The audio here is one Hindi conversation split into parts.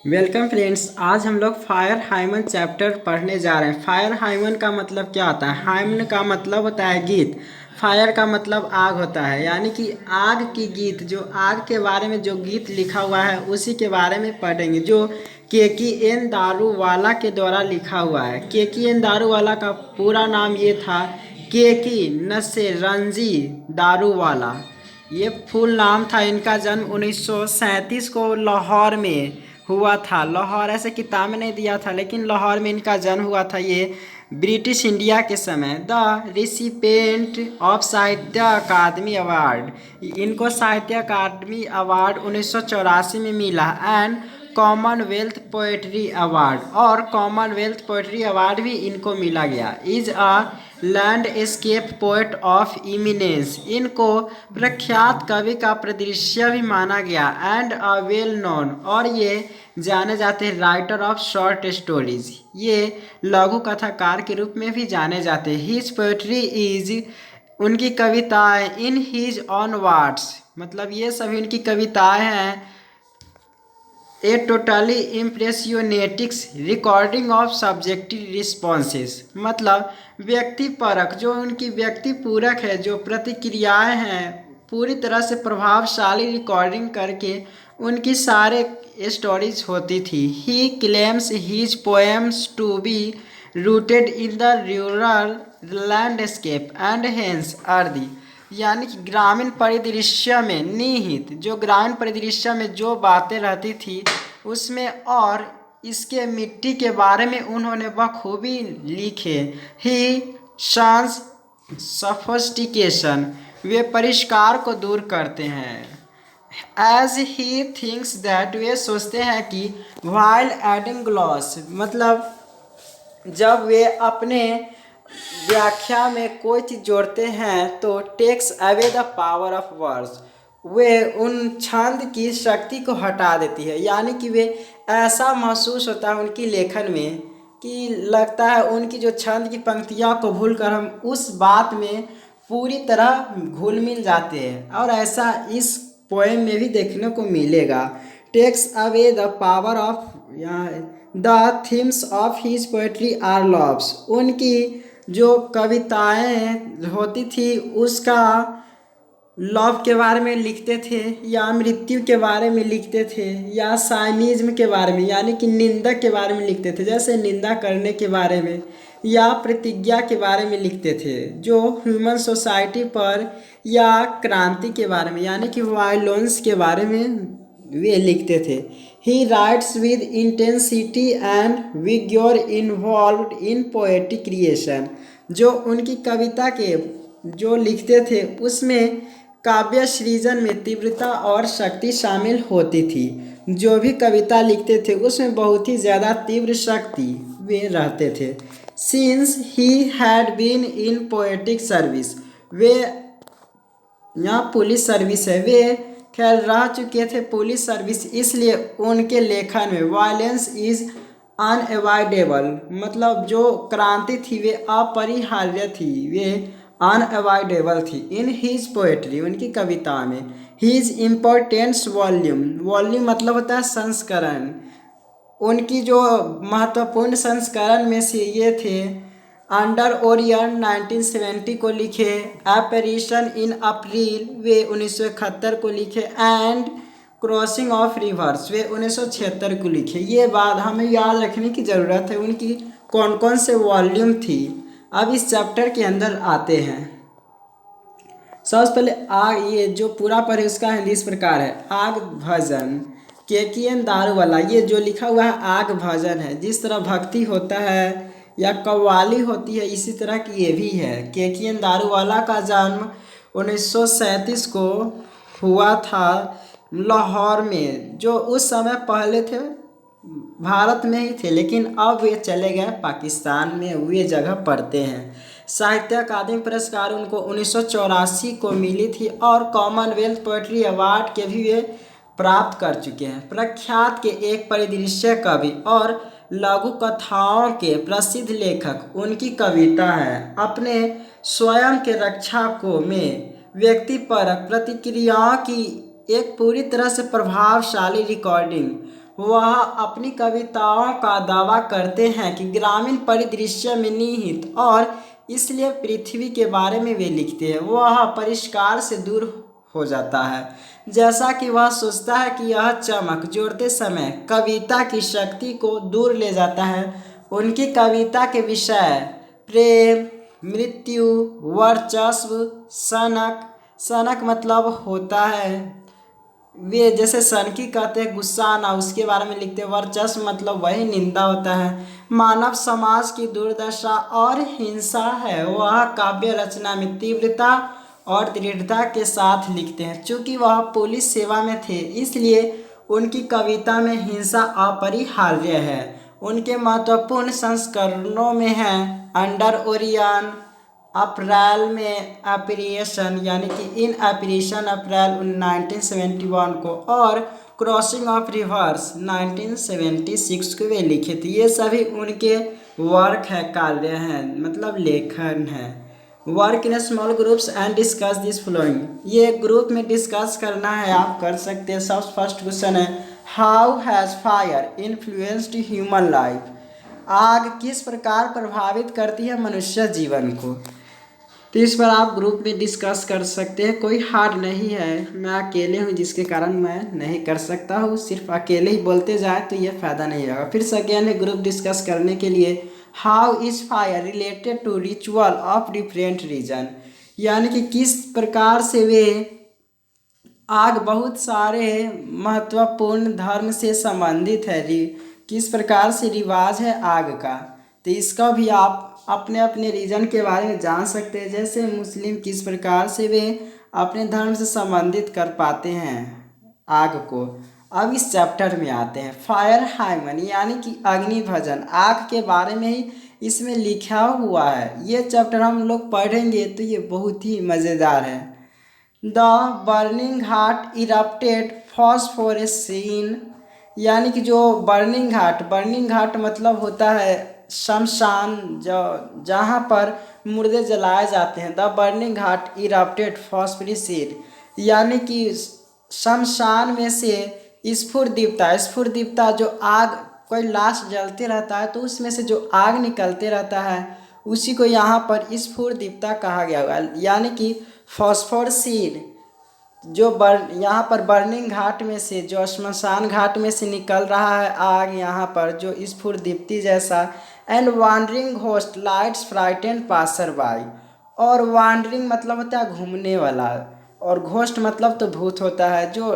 Welcome friends. आज हम लोग फायर हाइमन चैप्टर पढ़ने जा रहे हैं। फायर हाइमन का मतलब क्या होता है? हाइमन का मतलब होता है गीत। फायर का मतलब आग होता है, यानी कि आग की गीत, जो आग के बारे में जो गीत लिखा हुआ है उसी के बारे में पढ़ेंगे, जो KKN दारूवाला के द्वारा लिखा हुआ है। KKN दारूवाला का पूरा नाम ये था, केकी नसेरंजी दारूवाला। ये फुल नाम था। इनका जन्म 1937 को लाहौर में हुआ था। लाहौर ऐसे किताब में नहीं दिया था, लेकिन लाहौर में इनका जन्म हुआ था। ये ब्रिटिश इंडिया के समय द रिसिपेंट ऑफ साहित्य अकादमी अवार्ड, इनको साहित्य अकादमी अवार्ड 1984 में मिला। एंड कॉमनवेल्थ पोएट्री अवार्ड, और कॉमनवेल्थ पोएट्री अवार्ड भी इनको मिला गया। Is a landscape poet of eminence, इनको प्रख्यात कवि का परिदृश्य भी माना गया। एंड अ वेल नोन, और ये जाने जाते हैं राइटर ऑफ शॉर्ट स्टोरीज, ये लघु कथाकार के रूप में भी जाने जाते हैं। हिज पोएट्री इज, उनकी कविताएं, इन हिज ऑन वर्ड्स, मतलब ये सभी उनकी कविताएं हैं। A totally impressionistic recording of subjective responses, मतलब व्यक्ति परक, जो उनकी व्यक्ति पूरक है, जो प्रतिक्रियाएं हैं, पूरी तरह से प्रभावशाली रिकॉर्डिंग करके उनकी सारे स्टोरीज होती थी। He claims his poems to be rooted in the rural landscape and hence earthy, यानी कि ग्रामीण परिदृश्य में निहित, जो ग्रामीण परिदृश्य में जो बातें रहती थी उसमें, और इसके मिट्टी के बारे में उन्होंने बखूबी लिखे। ही शांस सफोस्टिकेशन, वे परिष्कार को दूर करते हैं। एज ही थिंक्स दैट, वे सोचते हैं कि वाइल एडिंग ग्लॉस, मतलब जब वे अपने व्याख्या में कोई चीज़ जोड़ते हैं तो takes away the power of words, वे उन छंद की शक्ति को हटा देती है। यानी कि वे, ऐसा महसूस होता है उनकी लेखन में कि लगता है उनकी जो छंद की पंक्तियाँ को भूलकर हम उस बात में पूरी तरह घुल मिल जाते हैं, और ऐसा इस पोएम में भी देखने को मिलेगा। Takes away the power of, the themes of his poetry are loves, उनकी जो कविताएं होती थी उसका लव के बारे में लिखते थे, या मृत्यु के बारे में लिखते थे, या साइनिज्म के बारे में, यानी कि निंदा के बारे में लिखते थे, जैसे निंदा करने के बारे में, या प्रतिज्ञा के बारे में लिखते थे, जो ह्यूमन सोसाइटी पर, या क्रांति के बारे में, यानी कि वायलेंस के बारे में वे लिखते थे। He writes with intensity and vigour involve in poetic creation, जो उनकी कविता के जो लिखते थे उसमें काव्य सृजन में तीव्रता और शक्ति शामिल होती थी। जो भी कविता लिखते थे उसमें बहुत ही ज़्यादा तीव्र शक्ति वे रहते थे। Since he had been in poetic service, वे, यहाँ पुलिस सर्विस है, वे खैर रह चुके थे पुलिस सर्विस, इसलिए उनके लेखन में वायलेंस इज अनएवॉइडेबल, मतलब जो क्रांति थी वे अपरिहार्य थी, वे अनएवॉइडेबल थी। इन हीज पोएट्री, उनकी कविता में, हीज इम्पोर्टेंस वॉल्यूम, वॉल्यूम मतलब होता है संस्करण, उनकी जो महत्वपूर्ण संस्करण में से ये थे: अंडर ओरियन 1970 को लिखे, एपरिशन इन अप्रैल वे 1971 को लिखे, and crossing of reverse way 1976 को लिखे। ये बात हमें याद रखने की ज़रूरत है, उनकी कौन कौन से वॉल्यूम थी। अब इस चैप्टर के अंदर आते हैं। सबसे पहले आग, ये जो पूरा पढ़े उसका हिंदी इस प्रकार है: आग भजन, KKN दारूवाला, ये जो लिखा हुआ है आग भजन है। जिस तरह भक्ति होता है या कव्वाली होती है, इसी तरह की ये भी है। KKN दारूवाला का जन्म 1937 को हुआ था लाहौर में, जो उस समय पहले थे भारत में ही थे, लेकिन अब वे चले गए पाकिस्तान में, वे जगह पढ़ते हैं। साहित्य अकादमी पुरस्कार उनको 1984 को मिली थी, और कॉमनवेल्थ पोएट्री अवार्ड के भी वे प्राप्त कर चुके हैं। प्रख्यात के एक परिदृश्य कवि और लघु कथाओं के प्रसिद्ध लेखक, उनकी कविता है अपने स्वयं के रक्षा को में व्यक्तिपरक प्रतिक्रियाओं की एक पूरी तरह से प्रभावशाली रिकॉर्डिंग, वह अपनी कविताओं का दावा करते हैं कि ग्रामीण परिदृश्य में निहित और इसलिए पृथ्वी के बारे में वे लिखते हैं। वह परिष्कार से दूर हो जाता है, जैसा कि वह सोचता है कि यह चमक जोड़ते समय कविता की शक्ति को दूर ले जाता है। उनकी कविता के विषय प्रेम, मृत्यु, वर्चस्व, सनक, सनक मतलब होता है वे जैसे सनकी कहते हैं गुस्सा आना, उसके बारे में लिखते हैं। वर्चस्व मतलब वही निंदा होता है। मानव समाज की दुर्दशा और हिंसा है। वह काव्य रचना में तीव्रता और दृढ़ता के साथ लिखते हैं। चूँकि वह पुलिस सेवा में थे, इसलिए उनकी कविता में हिंसा अपरिहार्य है। उनके महत्वपूर्ण संस्करणों में हैं अंडर ओरियन, अप्रैल में एप्रिएशन यानी कि इन एप्रिएशन अप्रैल 1971 को, और क्रॉसिंग ऑफ रिवर्स 1976 को वे लिखे थे। ये सभी उनके वर्क है, कार्य हैं, मतलब लेखन है। Work in small groups and discuss this flowing, ये ग्रुप में डिस्कस करना है, आप कर सकते हैं। सबसे फर्स्ट क्वेश्चन है how has fire influenced human life, आग किस प्रकार प्रभावित करती है मनुष्य जीवन को। तो इस पर आप ग्रुप में डिस्कस कर सकते हैं, कोई हार्ड नहीं है। मैं अकेले हूँ जिसके कारण मैं नहीं कर सकता हूँ, सिर्फ अकेले ही बोलते जाए तो ये फ़ायदा नहीं होगा। फिर सेकेंड है ग्रुप डिस्कस करने के लिए how is fire related to ritual of different region, यानी कि किस प्रकार से वे आग बहुत सारे महत्वपूर्ण धर्म से संबंधित है। किस प्रकार से रिवाज है आग का, तो इसका भी आप अपने अपने रीजन के बारे में जान सकते हैं। जैसे मुस्लिम किस प्रकार से वे अपने धर्म से संबंधित कर पाते हैं आग को। अब इस चैप्टर में आते हैं फायर हाइमन यानी कि अग्नि भजन, आग के बारे में ही इसमें लिखा हुआ है। ये चैप्टर हम लोग पढ़ेंगे तो ये बहुत ही मज़ेदार है। द बर्निंग हार्ट इरप्टेड फॉस्फोरेसिन, यानी कि जो बर्निंग घाट मतलब होता है शमशान, जो जहाँ पर मुर्दे जलाए जाते हैं। द बर्निंग घाट इरप्टेड फॉस्फोरेसिन, यानी कि शमशान में से स्फुरदीप्ता जो आग, कोई लाश जलते रहता है तो उसमें से जो आग निकलते रहता है उसी को यहाँ पर स्फुरदीप्ता कहा गया होगा। यानी कि फॉस्फोरसीन जो यहाँ पर बर्निंग घाट में से, जो श्मशान घाट में से निकल रहा है आग, यहाँ पर जो स्फुरदीप्ति जैसा। And wandering host lights frightened passer by, और वांडरिंग मतलब होता है घूमने वाला, और घोस्ट मतलब तो भूत होता है। जो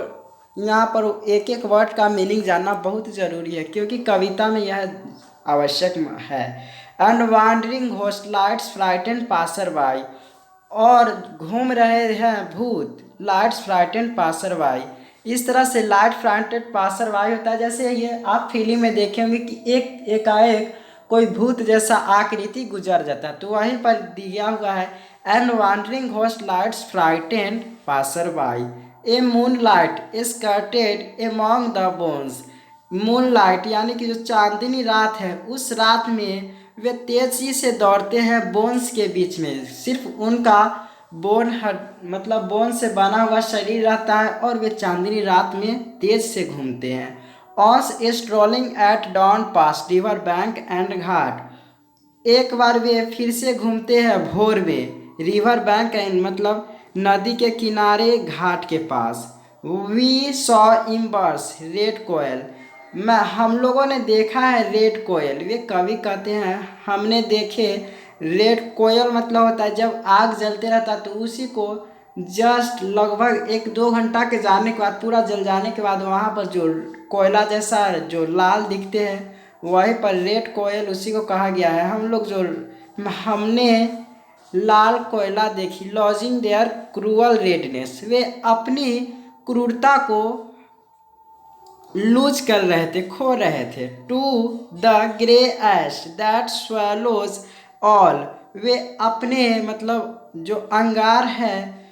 यहाँ पर एक एक वर्ड का मीनिंग जानना बहुत ज़रूरी है क्योंकि कविता में यह आवश्यक है। And wandering host lights frightened passer by, और घूम रहे हैं भूत, लाइट्स फ्राइटेंड पासर बाई। इस तरह से लाइट फ्राइटेंड पासर बाई होता है, जैसे ये आप फिल्म में देखेंगे कि एकाएक कोई भूत जैसा आकृति गुजर जाता है, तो वहीं पर दिया हुआ है and wandering host lights frightened passerby, a moonlight skirted among the bones. Moonlight यानी कि जो चांदनी रात है, उस रात में वे तेजी से दौड़ते हैं बोन्स के बीच में। सिर्फ उनका बोन मतलब बोन से बना हुआ शरीर रहता है और वे चांदनी रात में तेज से घूमते हैं। ऑस strolling at dawn past river bank and ghat, एक बार वे फिर से घूमते हैं भोर में रिवर बैंक एंड मतलब नदी के किनारे घाट के पास। वी सॉ इम्बर्स रेड कोयल, हम लोगों ने देखा है रेड कोयल। वे कवि कहते हैं हमने देखे रेड कोयल मतलब होता है जब आग जलते रहता है तो उसी को जस्ट लगभग 1-2 घंटा के जाने के बाद, पूरा जल जाने के बाद वहाँ पर जो कोयला जैसा जो लाल दिखते हैं वहीं पर रेड कोयल उसी को कहा गया है। हम लोग जो हमने लाल कोयला देखी, लॉजिंग देयर क्रूअल रेडनेस, वे अपनी क्रूरता को लूज कर रहे थे, खो रहे थे। To the grey ash that swallows all, वे अपने मतलब जो अंगार है,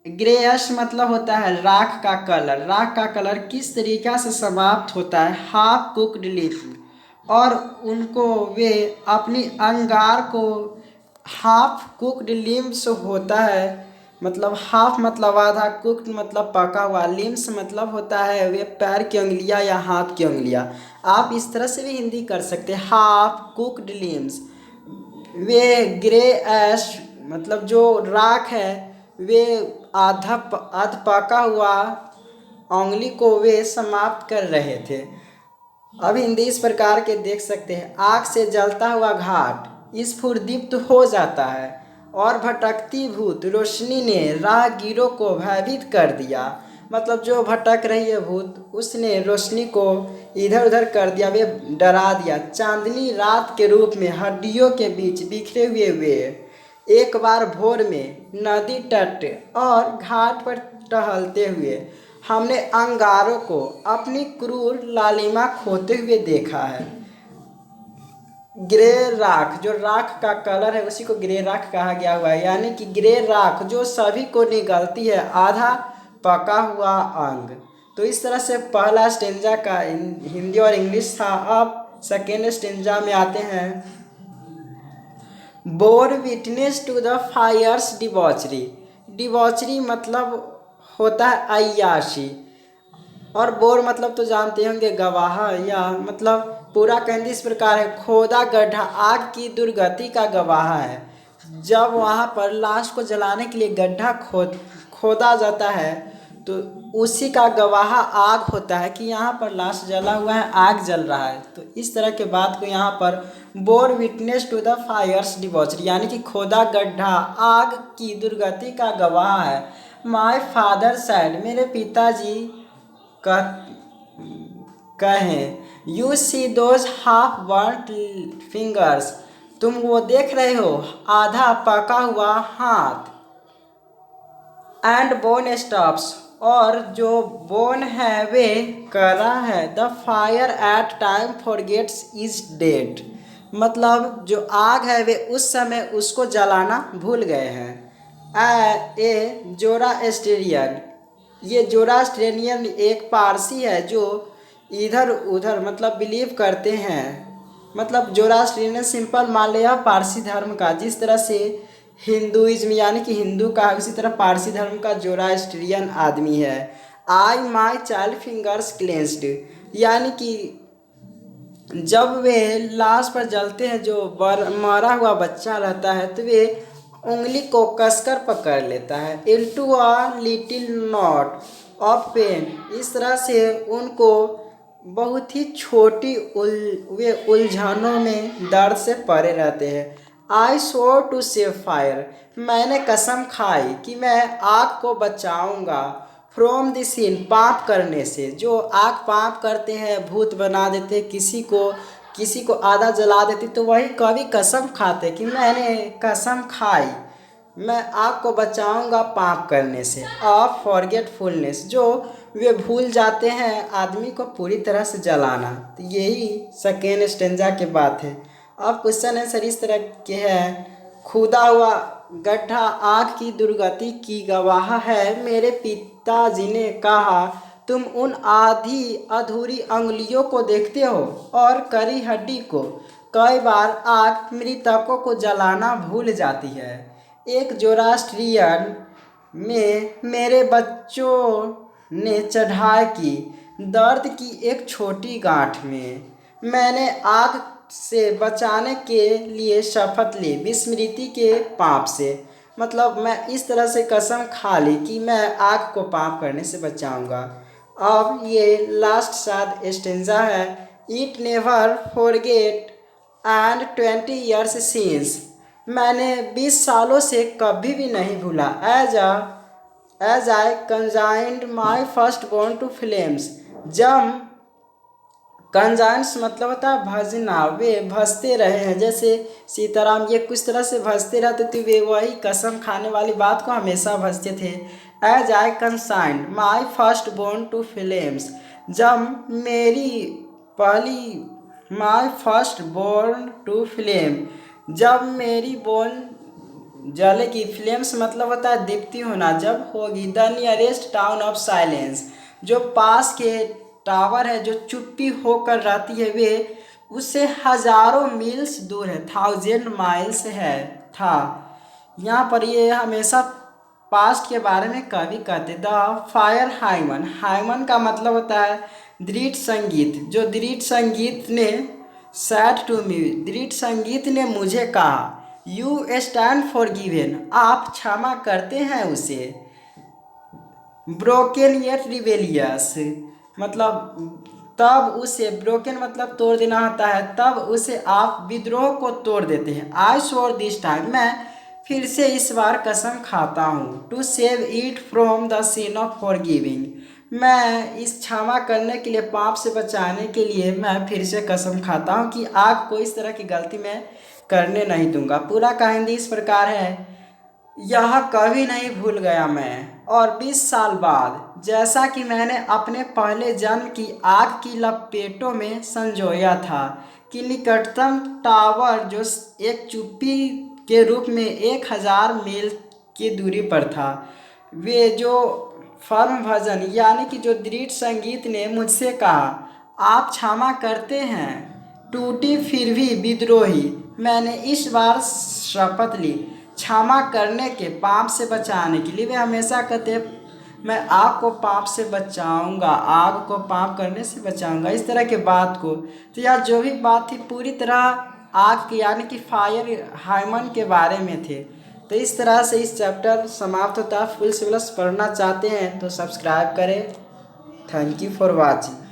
ग्रे ऐश मतलब होता है राख का कलर, राख का कलर किस तरीक़ा से समाप्त होता है। हाफ कुक्ड लीफ, और उनको वे अपनी अंगार को हाफ कुक्ड लिम्स होता है मतलब हाफ मतलब आधा, कुक्ड मतलब पका हुआ, लिम्स मतलब होता है वे पैर की उंगलियां या हाथ की उंगलियां। आप इस तरह से भी हिंदी कर सकते हैं, हाफ कुक्ड लिम्स। वे ग्रे ऐश मतलब जो राख है, वे अध पका हुआ उंगली को वे समाप्त कर रहे थे। अब हिंदी इस प्रकार के देख सकते हैं, आग से जलता हुआ घाट स्फुरदीप्त हो जाता है और भटकती भूत रोशनी ने राहगीरों को भयभीत कर दिया। मतलब जो भटक रही है भूत, उसने रोशनी को इधर उधर कर दिया, वे डरा दिया। चांदनी रात के रूप में हड्डियों के बीच बिखरे हुए वे एक बार भोर में नदी तट और घाट पर टहलते हुए हमने अंगारों को अपनी क्रूर लालिमा खोते हुए देखा है। ग्रे राख, जो राख का कलर है उसी को ग्रे राख कहा गया हुआ है, यानी कि ग्रे राख जो सभी को निगलती है, आधा पका हुआ अंग। तो इस तरह से पहला स्टेंजा का हिंदी और इंग्लिश था। अब सेकेंड स्टेंजा में आते हैं। Bore witness to the fire's debauchery. Debauchery मतलब होता है अय्याशी, और बोर मतलब तो जानते होंगे गवाह, या मतलब पूरा कहने इस प्रकार है, खोदा गड्ढा आग की दुर्गति का गवाह है। जब वहाँ पर लाश को जलाने के लिए गड्ढा खोदा जाता है तो उसी का गवाह आग होता है कि यहाँ पर लाश जला हुआ है, आग जल रहा है। तो इस तरह के बात को यहाँ पर bore witness to the fire's debauchery, यानी कि खोदा गड्ढा आग की दुर्गति का गवाह है। माय फादर सैड, मेरे पिताजी कहें, you see those half बर्nt fingers, तुम वो देख रहे हो आधा पका हुआ हाथ। एंड बोन स्टॉप्स, और जो बोन है वे करा है। The fire at time forgets is dead, मतलब जो आग है वे उस समय उसको जलाना भूल गए हैं। ए जोरास्ट्रियन, ये जोरास्ट्रियन एक पारसी है जो इधर उधर मतलब बिलीव करते हैं। मतलब जोरास्ट्रियन सिंपल मान लिया पारसी धर्म का, जिस तरह से हिंदुइज्म यानी कि हिंदू का, उसी तरह पारसी धर्म का जोरास्ट्रियन आदमी है। आई माई चाइल्ड फिंगर्स क्लेंस्ड, यानी कि जब वे लाश पर जलते हैं, जो मरा हुआ बच्चा रहता है, तो वे उंगली को कसकर पकड़ लेता है। Into a little knot of pain, इस तरह से उनको बहुत ही छोटी वे उलझनों में दर्द से पड़े रहते हैं। आई swore टू सेव फायर, मैंने कसम खाई कि मैं आग को बचाऊंगा। फ्रॉम द सीन, पाप करने से, जो आग पाप करते हैं, भूत बना देते किसी को आधा जला देते, तो वही कवि कसम खाते कि मैंने कसम खाई मैं आग को बचाऊंगा पाप करने से। ऑफ फॉरगेटफुलनेस, जो वे भूल जाते हैं आदमी को पूरी तरह से जलाना। तो यही सेकेंड स्टेंजा के बात है। अब क्वेश्चन आंसर इस तरह के हैं। खुदा हुआ गड्ढा आग की दुर्गति की गवाह है। मेरे पिताजी ने कहा, तुम उन आधी अधूरी अंगुलियों को देखते हो और करी हड्डी को। कई बार आग मृतकों को जलाना भूल जाती है। एक जोरास्ट्रियन में मेरे बच्चों ने चढ़ाई की, दर्द की एक छोटी गांठ में। मैंने आग से बचाने के लिए शपथ ली, विस्मृति के पाप से। मतलब मैं इस तरह से कसम खा ली कि मैं आग को पाप करने से बचाऊंगा। अब ये लास्ट साद स्टेंजा है। It never forget and 20 years since, मैंने 20 सालों से कभी भी नहीं भूला। As I consigned my firstborn to flames, जब कंजाइंस मतलब होता है भजना, वे भजते रहे हैं, जैसे सीताराम ये कुछ तरह से भजते रहते थे, वे वही कसम खाने वाली बात को हमेशा भजते थे। As I consigned my firstborn to flames, जब मेरी पहली my firstborn to flame, जब मेरी बोन जलेगी। फ्लेम्स मतलब होता है दीप्ति होना, जब होगी। The nearest town of silence, जो पास के टावर है जो चुप्पी होकर रहती है, वे उससे हजारों मील्स दूर है, 1000 माइल्स है था। यहाँ पर ये हमेशा पास्ट के बारे में कवि कहते द फायर हाइमन। हाइमन का मतलब होता है दृढ़ संगीत। जो दृढ़ संगीत ने सैड टू मी, दृढ़ संगीत ने मुझे कहा यू स्टैंड फॉर गिवेन, आप क्षमा करते हैं उसे। ब्रोकन येट रिबेलियस मतलब तब उसे, ब्रोकन मतलब तोड़ देना होता है, तब उसे आप विद्रोह को तोड़ देते हैं। आई श्योर दिस टाइम, मैं फिर से इस बार कसम खाता हूँ। To save it from the scene of forgiving, मैं इस क्षमा करने के लिए, पाप से बचाने के लिए मैं फिर से कसम खाता हूँ कि आग को इस तरह की गलती मैं करने नहीं दूंगा। पूरा कहानी इस प्रकार है, यह कभी नहीं भूल गया मैं, और 20 साल बाद जैसा कि मैंने अपने पहले जन्म की आग की लपेटों में संजोया था कि निकटतम टावर जो एक चुप्पी के रूप में 1000 मील की दूरी पर था, वे जो फर्म भजन यानी कि जो दृढ़ संगीत ने मुझसे कहा आप क्षमा करते हैं, टूटी फिर भी विद्रोही, मैंने इस बार शपथ ली क्षमा करने के, पाप से बचाने के लिए। वे हमेशा कहते मैं आग को पाप से बचाऊंगा, आग को पाप करने से बचाऊंगा, इस तरह के बात को। तो यह जो भी बात थी पूरी तरह आग की यानी कि फायर हाइमन के बारे में थे। तो इस तरह से इस चैप्टर समाप्त होता है। फुल सिलेबस पढ़ना चाहते हैं तो सब्सक्राइब करें। Thank you for watching.